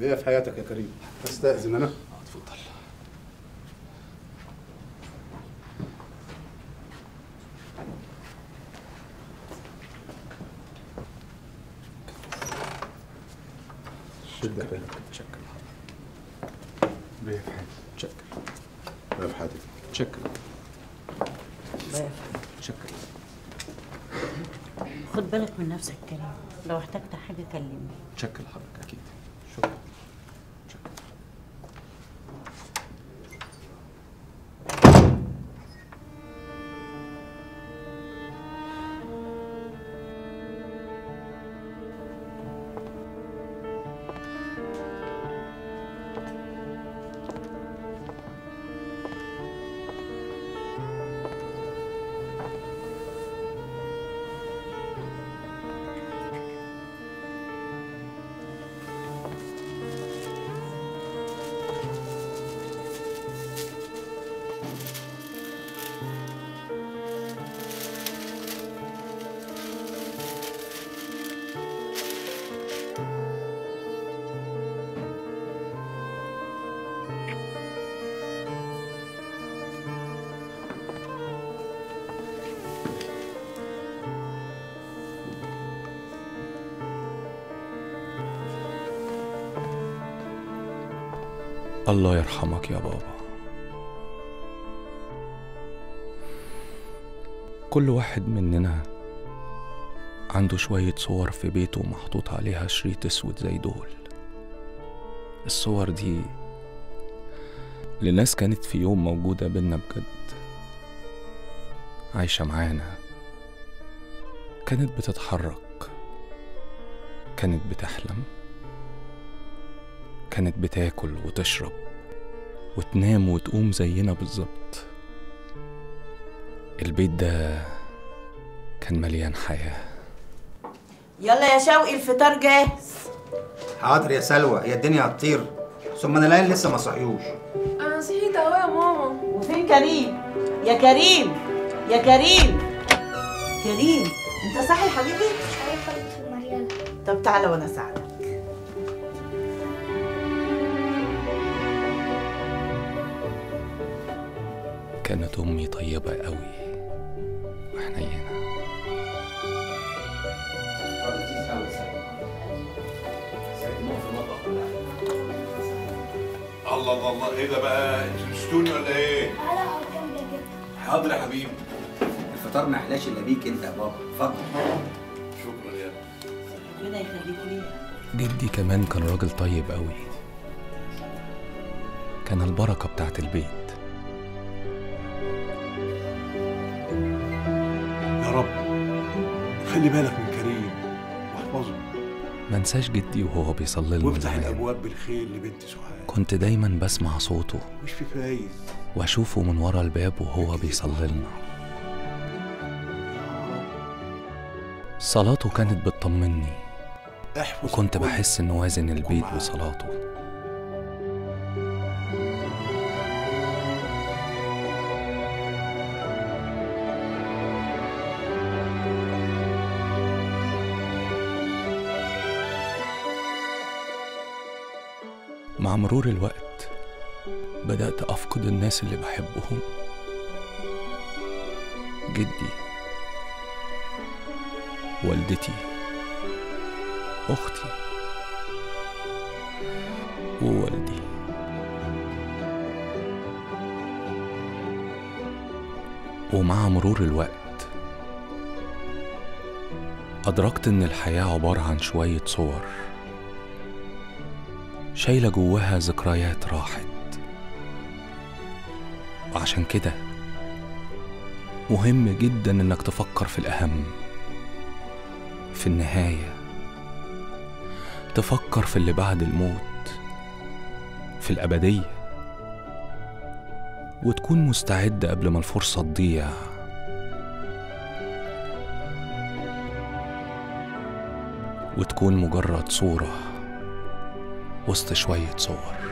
ايه في حياتك يا كريم؟ استأذن انا؟ اتفضل. شد حيلك. شكرا. بيه في حياتك. شكرا. بيه في حياتك. شكرا. شكرا. شكرا. خد بالك من نفسك كريم، لو احتجت حاجة كلمني. شكرا حضرتك اكيد. شكرا. شكرا. الله يرحمك يا بابا. كل واحد مننا عنده شوية صور في بيته محطوط عليها شريط اسود زي دول. الصور دي لناس كانت في يوم موجودة بينا بجد، عايشة معانا، كانت بتتحرك، كانت بتحلم، كانت بتاكل وتشرب وتنام وتقوم زينا بالظبط. البيت ده كان مليان حياة. يلا يا شوقي الفطار جاهز. حاضر يا سلوى، هي الدنيا هتطير، ثم انا العيال لسه ما صحيوش. انا صحيت اهو يا ماما. وفين كريم؟ يا كريم يا كريم. كريم انت صاحي يا حبيبي؟ مش عارفه ادخل مريم. طب تعالى وانا اساعدك. كانت أمي طيبة قوي وحنينة. الله الله الله، ايه ده بقى؟ انتوا نسيتوني ولا ايه؟ تعالى اقعد جنبي يا جدع. حاضر يا حبيبي. الفطار ما يحلاش الا بيك انت يا بابا، اتفضل. شكرا يا ربنا يخليك ليا. جدي كمان كان راجل طيب قوي، كان البركة بتاعت البيت. يا رب خلي بالك من كريم واحفظه، منساش جدي وهو بيصلي لنا وافتح زمان. الابواب بالخير لبنت سهاد. كنت دايما بسمع صوته مش في فايز. واشوفه من ورا الباب وهو بيصلي لنا. صلاته كانت بتطمني، احفظ وكنت الكل. بحس انه وازن البيت معاه. بصلاته. مع مرور الوقت بدأت أفقد الناس اللي بحبهم. جدي، والدتي، أختي، ووالدي. ومع مرور الوقت أدركت إن الحياة عبارة عن شوية صور شايلة جواها ذكريات راحت. وعشان كده مهم جدا إنك تفكر في الأهم، في النهاية، تفكر في اللي بعد الموت، في الأبدية، وتكون مستعد قبل ما الفرصة تضيع. وتكون مجرد صورة وسط شوية صور.